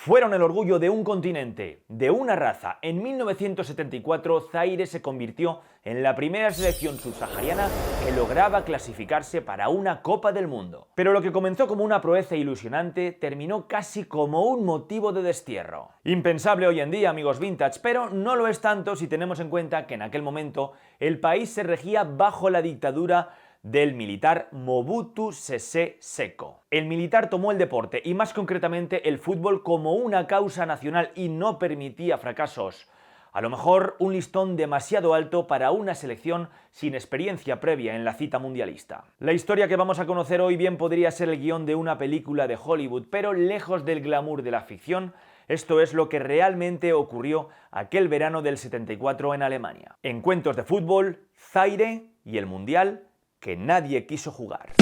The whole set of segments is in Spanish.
Fueron el orgullo de un continente, de una raza. En 1974, Zaire se convirtió en la primera selección subsahariana que lograba clasificarse para una Copa del Mundo. Pero lo que comenzó como una proeza ilusionante terminó casi como un motivo de destierro. Impensable hoy en día, amigos vintage, pero no lo es tanto si tenemos en cuenta que en aquel momento el país se regía bajo la dictadura del militar Mobutu Sese Seko. El militar tomó el deporte y más concretamente el fútbol como una causa nacional y no permitía fracasos. A lo mejor un listón demasiado alto para una selección sin experiencia previa en la cita mundialista. La historia que vamos a conocer hoy bien podría ser el guión de una película de Hollywood, pero lejos del glamour de la ficción, esto es lo que realmente ocurrió aquel verano del 74 en Alemania. En cuentos de fútbol, Zaire y el Mundial que nadie quiso jugar.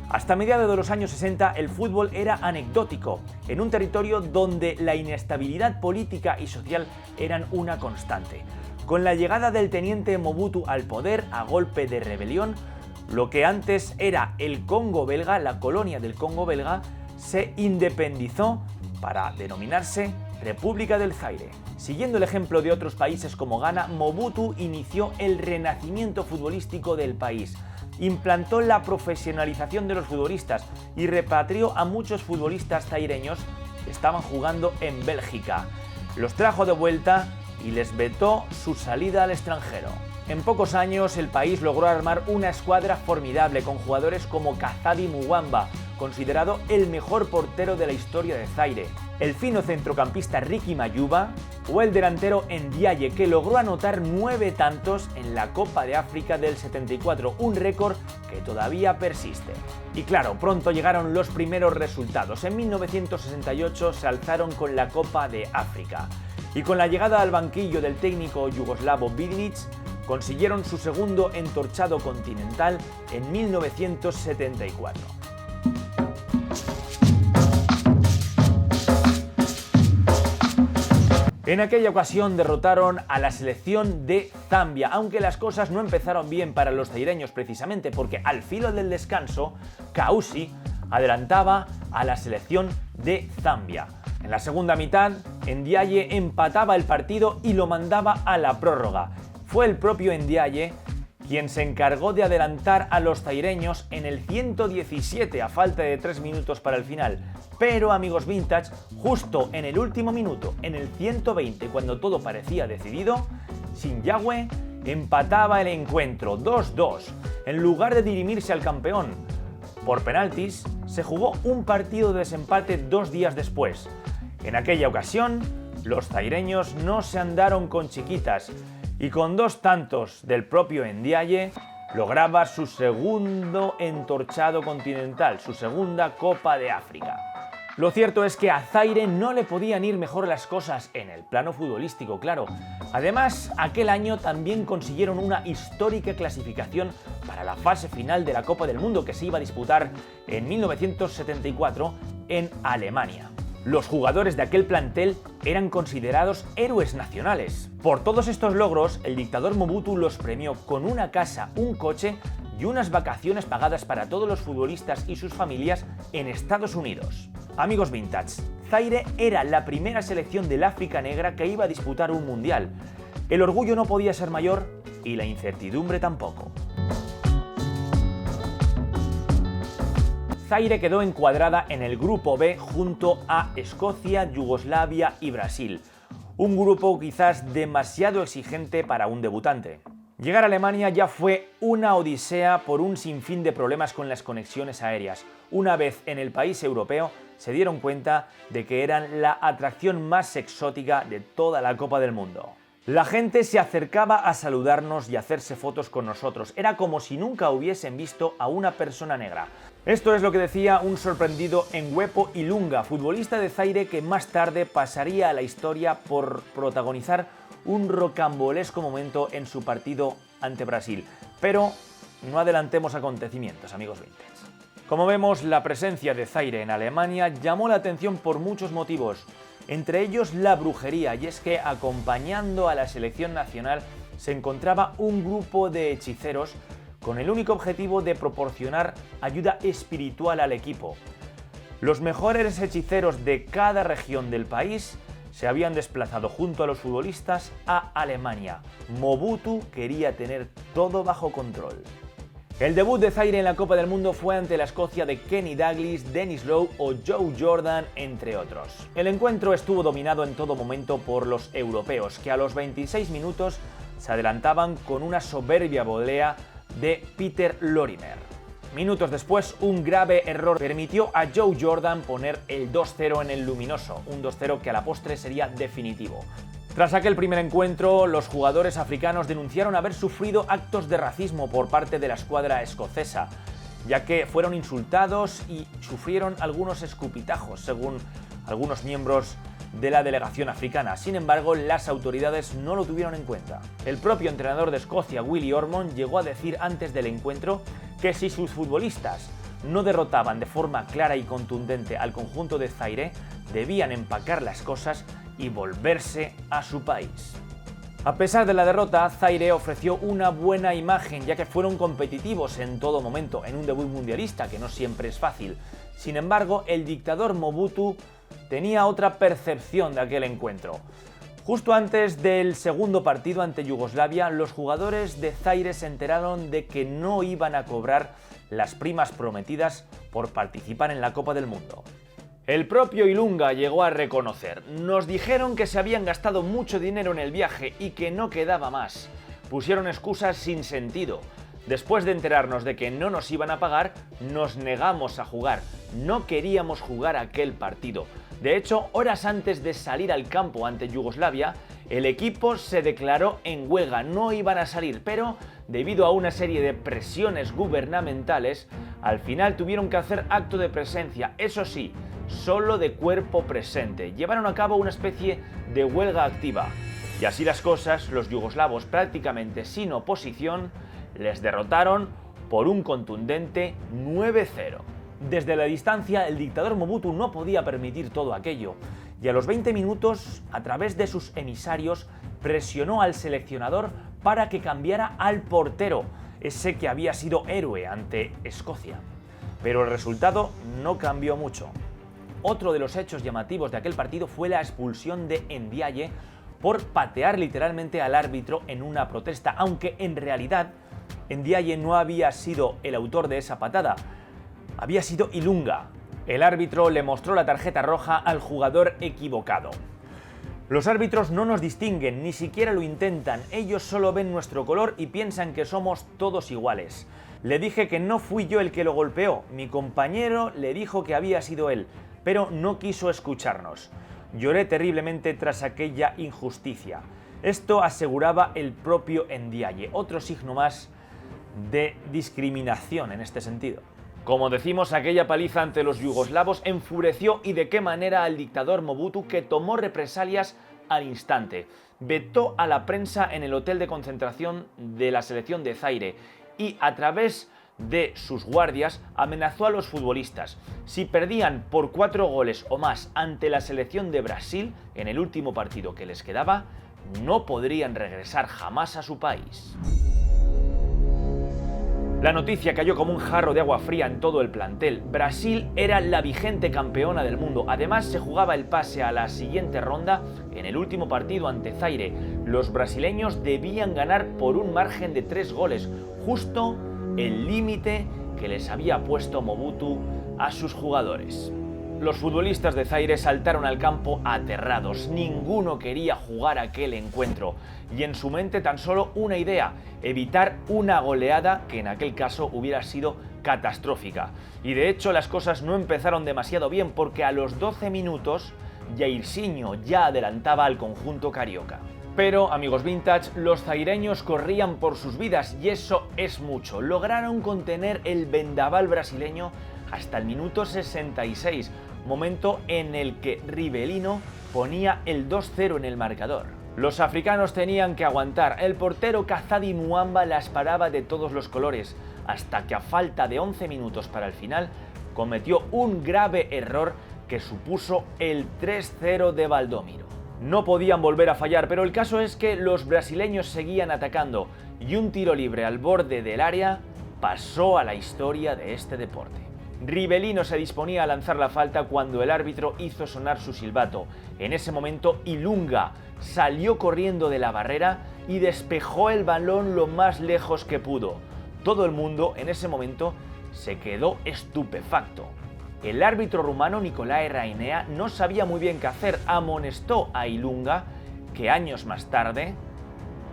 Hasta mediados de los años 60 el fútbol era anecdótico, en un territorio donde la inestabilidad política y social eran una constante. Con la llegada del teniente Mobutu al poder a golpe de rebelión, lo que antes era el Congo belga, la colonia del Congo belga, se independizó para denominarse República del Zaire. Siguiendo el ejemplo de otros países como Ghana, Mobutu inició el renacimiento futbolístico del país, implantó la profesionalización de los futbolistas y repatrió a muchos futbolistas zaireños que estaban jugando en Bélgica. Los trajo de vuelta y les vetó su salida al extranjero. En pocos años el país logró armar una escuadra formidable con jugadores como Kazadi Muwamba, considerado el mejor portero de la historia de Zaire, el fino centrocampista Ricky Mayuba o el delantero Ndiaye, que logró anotar 9 tantos en la Copa de África del 74, un récord que todavía persiste. Y claro, pronto llegaron los primeros resultados. En 1968 se alzaron con la Copa de África y con la llegada al banquillo del técnico yugoslavo Vidic, consiguieron su segundo entorchado continental en 1974. En aquella ocasión derrotaron a la selección de Zambia, aunque las cosas no empezaron bien para los zaireños precisamente porque al filo del descanso, Kausi adelantaba a la selección de Zambia. En la segunda mitad, Ndiaye empataba el partido y lo mandaba a la prórroga. Fue el propio Ndiaye quien se encargó de adelantar a los zaireños en el 117 a falta de 3 minutos para el final. Pero, amigos vintage, justo en el último minuto, en el 120, cuando todo parecía decidido, Zimbabue empataba el encuentro 2-2. En lugar de dirimirse al campeón por penaltis, se jugó un partido de desempate 2 días después. En aquella ocasión, los zaireños no se andaron con chiquitas y con 2 tantos del propio Ndiaye lograba su segundo entorchado continental, su segunda Copa de África. Lo cierto es que a Zaire no le podían ir mejor las cosas en el plano futbolístico, claro. Además, aquel año también consiguieron una histórica clasificación para la fase final de la Copa del Mundo que se iba a disputar en 1974 en Alemania. Los jugadores de aquel plantel eran considerados héroes nacionales. Por todos estos logros, el dictador Mobutu los premió con una casa, un coche y unas vacaciones pagadas para todos los futbolistas y sus familias en Estados Unidos. Amigos vintage, Zaire era la primera selección del África negra que iba a disputar un mundial. El orgullo no podía ser mayor y la incertidumbre tampoco. Zaire quedó encuadrada en el grupo B junto a Escocia, Yugoslavia y Brasil. Un grupo quizás demasiado exigente para un debutante. Llegar a Alemania ya fue una odisea por un sinfín de problemas con las conexiones aéreas. Una vez en el país europeo, se dieron cuenta de que eran la atracción más exótica de toda la Copa del Mundo. La gente se acercaba a saludarnos y a hacerse fotos con nosotros. Era como si nunca hubiesen visto a una persona negra. Esto es lo que decía un sorprendido Mwepo Ilunga, futbolista de Zaire que más tarde pasaría a la historia por protagonizar un rocambolesco momento en su partido ante Brasil. Pero no adelantemos acontecimientos, amigos vintage. Como vemos, la presencia de Zaire en Alemania llamó la atención por muchos motivos. entre ellos la brujería, y es que acompañando a la selección nacional se encontraba un grupo de hechiceros con el único objetivo de proporcionar ayuda espiritual al equipo. Los mejores hechiceros de cada región del país se habían desplazado junto a los futbolistas a Alemania. Mobutu quería tener todo bajo control. El debut de Zaire en la Copa del Mundo fue ante la Escocia de Kenny Dalglish, Denis Law o Joe Jordan, entre otros. El encuentro estuvo dominado en todo momento por los europeos, que a los 26 minutos se adelantaban con una soberbia volea de Peter Lorimer. Minutos después, un grave error permitió a Joe Jordan poner el 2-0 en el luminoso, un 2-0 que a la postre sería definitivo. Tras aquel primer encuentro, los jugadores africanos denunciaron haber sufrido actos de racismo por parte de la escuadra escocesa, ya que fueron insultados y sufrieron algunos escupitajos, según algunos miembros de la delegación africana. Sin embargo, las autoridades no lo tuvieron en cuenta. El propio entrenador de Escocia, Willie Ormond, llegó a decir antes del encuentro que si sus futbolistas no derrotaban de forma clara y contundente al conjunto de Zaire, debían empacar las cosas y volverse a su país. A pesar de la derrota, Zaire ofreció una buena imagen, ya que fueron competitivos en todo momento, en un debut mundialista, que no siempre es fácil. Sin embargo, el dictador Mobutu tenía otra percepción de aquel encuentro. Justo antes del segundo partido ante Yugoslavia, los jugadores de Zaire se enteraron de que no iban a cobrar las primas prometidas por participar en la Copa del Mundo. El propio Ilunga llegó a reconocer: nos dijeron que se habían gastado mucho dinero en el viaje y que no quedaba más. Pusieron excusas sin sentido. Después de enterarnos de que no nos iban a pagar, nos negamos a jugar. No queríamos jugar aquel partido. De hecho, horas antes de salir al campo ante Yugoslavia, el equipo se declaró en huelga. No iban a salir, pero debido a una serie de presiones gubernamentales, al final tuvieron que hacer acto de presencia. Eso sí, solo de cuerpo presente. Llevaron a cabo una especie de huelga activa. Y así las cosas, los yugoslavos, prácticamente sin oposición, les derrotaron por un contundente 9-0. Desde la distancia, el dictador Mobutu no podía permitir todo aquello, y a los 20 minutos, a través de sus emisarios, presionó al seleccionador para que cambiara al portero, ese que había sido héroe ante Escocia. Pero el resultado no cambió mucho. Otro de los hechos llamativos de aquel partido fue la expulsión de Ndiaye por patear literalmente al árbitro en una protesta, aunque en realidad Ndiaye no había sido el autor de esa patada, había sido Ilunga. El árbitro le mostró la tarjeta roja al jugador equivocado. Los árbitros no nos distinguen, ni siquiera lo intentan, ellos solo ven nuestro color y piensan que somos todos iguales. Le dije que no fui yo el que lo golpeó, mi compañero le dijo que había sido él, pero no quiso escucharnos. Lloré terriblemente tras aquella injusticia. Esto aseguraba el propio Ndiaye, otro signo más de discriminación en este sentido. Como decimos, aquella paliza ante los yugoslavos enfureció y de qué manera al dictador Mobutu, que tomó represalias al instante. Vetó a la prensa en el hotel de concentración de la selección de Zaire y a través de sus guardias amenazó a los futbolistas. Si perdían por 4 goles o más ante la selección de Brasil en el último partido que les quedaba, no podrían regresar jamás a su país. La noticia cayó como un jarro de agua fría en todo el plantel. Brasil era la vigente campeona del mundo. Además, se jugaba el pase a la siguiente ronda en el último partido ante Zaire. Los brasileños debían ganar por un margen de 3 goles, justo el límite que les había puesto Mobutu a sus jugadores. Los futbolistas de Zaire saltaron al campo aterrados. Ninguno quería jugar aquel encuentro. Y en su mente tan solo una idea: evitar una goleada que en aquel caso hubiera sido catastrófica. Y de hecho las cosas no empezaron demasiado bien, porque a los 12 minutos Jairzinho ya adelantaba al conjunto carioca. Pero, amigos vintage, los zaireños corrían por sus vidas y eso es mucho. Lograron contener el vendaval brasileño hasta el minuto 66, momento en el que Rivelino ponía el 2-0 en el marcador. Los africanos tenían que aguantar. El portero Kazadi Muamba las paraba de todos los colores, hasta que a falta de 11 minutos para el final cometió un grave error que supuso el 3-0 de Valdomiro. No podían volver a fallar, pero el caso es que los brasileños seguían atacando y un tiro libre al borde del área pasó a la historia de este deporte. Rivellino se disponía a lanzar la falta cuando el árbitro hizo sonar su silbato. En ese momento, Ilunga salió corriendo de la barrera y despejó el balón lo más lejos que pudo. Todo el mundo en ese momento se quedó estupefacto. El árbitro rumano Nicolae Rainea no sabía muy bien qué hacer, amonestó a Ilunga, que años más tarde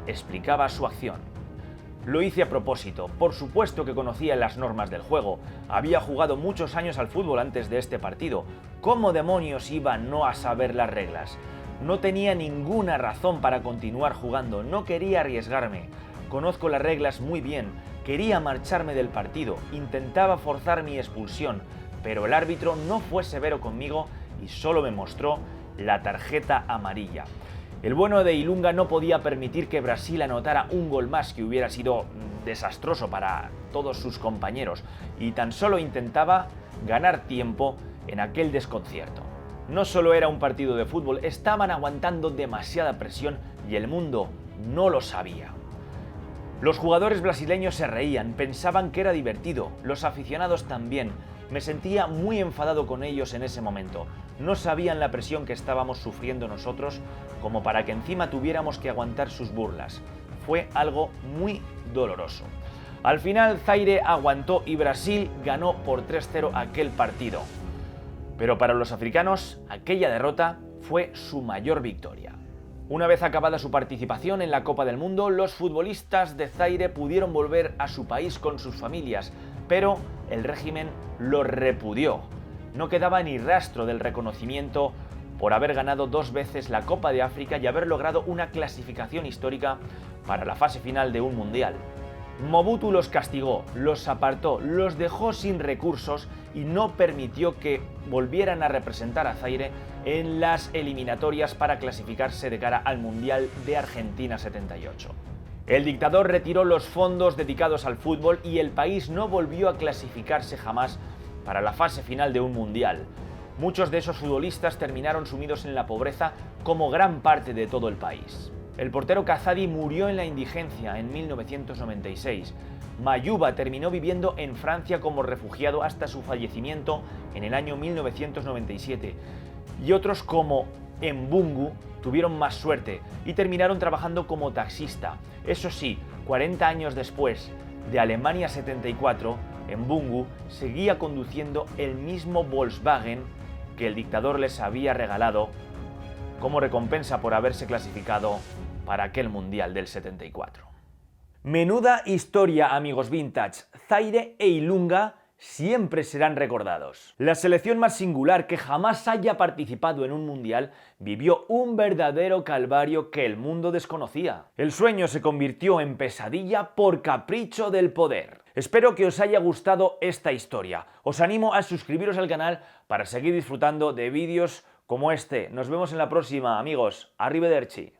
explicaba su acción. Lo hice a propósito, por supuesto que conocía las normas del juego, había jugado muchos años al fútbol antes de este partido. ¿Cómo demonios iba no a saber las reglas? No tenía ninguna razón para continuar jugando, no quería arriesgarme. Conozco las reglas muy bien, quería marcharme del partido, intentaba forzar mi expulsión, pero el árbitro no fue severo conmigo y solo me mostró la tarjeta amarilla. El bueno de Ilunga no podía permitir que Brasil anotara un gol más, que hubiera sido desastroso para todos sus compañeros, y tan solo intentaba ganar tiempo en aquel desconcierto. No solo era un partido de fútbol, estaban aguantando demasiada presión y el mundo no lo sabía. Los jugadores brasileños se reían, pensaban que era divertido, los aficionados también. Me sentía muy enfadado con ellos en ese momento. No sabían la presión que estábamos sufriendo nosotros como para que encima tuviéramos que aguantar sus burlas. Fue algo muy doloroso. Al final Zaire aguantó y Brasil ganó por 3-0 aquel partido. Pero para los africanos, aquella derrota fue su mayor victoria. Una vez acabada su participación en la Copa del Mundo, los futbolistas de Zaire pudieron volver a su país con sus familias, pero el régimen los repudió. No quedaba ni rastro del reconocimiento por haber ganado 2 veces la Copa de África y haber logrado una clasificación histórica para la fase final de un mundial. Mobutu los castigó, los apartó, los dejó sin recursos y no permitió que volvieran a representar a Zaire en las eliminatorias para clasificarse de cara al Mundial de Argentina 78. El dictador retiró los fondos dedicados al fútbol y el país no volvió a clasificarse jamás para la fase final de un mundial. Muchos de esos futbolistas terminaron sumidos en la pobreza, como gran parte de todo el país. El portero Kazadi murió en la indigencia en 1996. Mayuba terminó viviendo en Francia como refugiado hasta su fallecimiento en el año 1997. Y otros como Mbungu tuvieron más suerte y terminaron trabajando como taxista. Eso sí, 40 años después de Alemania 74, Mbungu seguía conduciendo el mismo Volkswagen que el dictador les había regalado como recompensa por haberse clasificado para aquel Mundial del 74. Menuda historia, amigos vintage. Zaire e Ilunga siempre serán recordados. La selección más singular que jamás haya participado en un mundial vivió un verdadero calvario que el mundo desconocía. El sueño se convirtió en pesadilla por capricho del poder. Espero que os haya gustado esta historia. Os animo a suscribiros al canal para seguir disfrutando de vídeos como este. Nos vemos en la próxima, amigos. Arrivederci.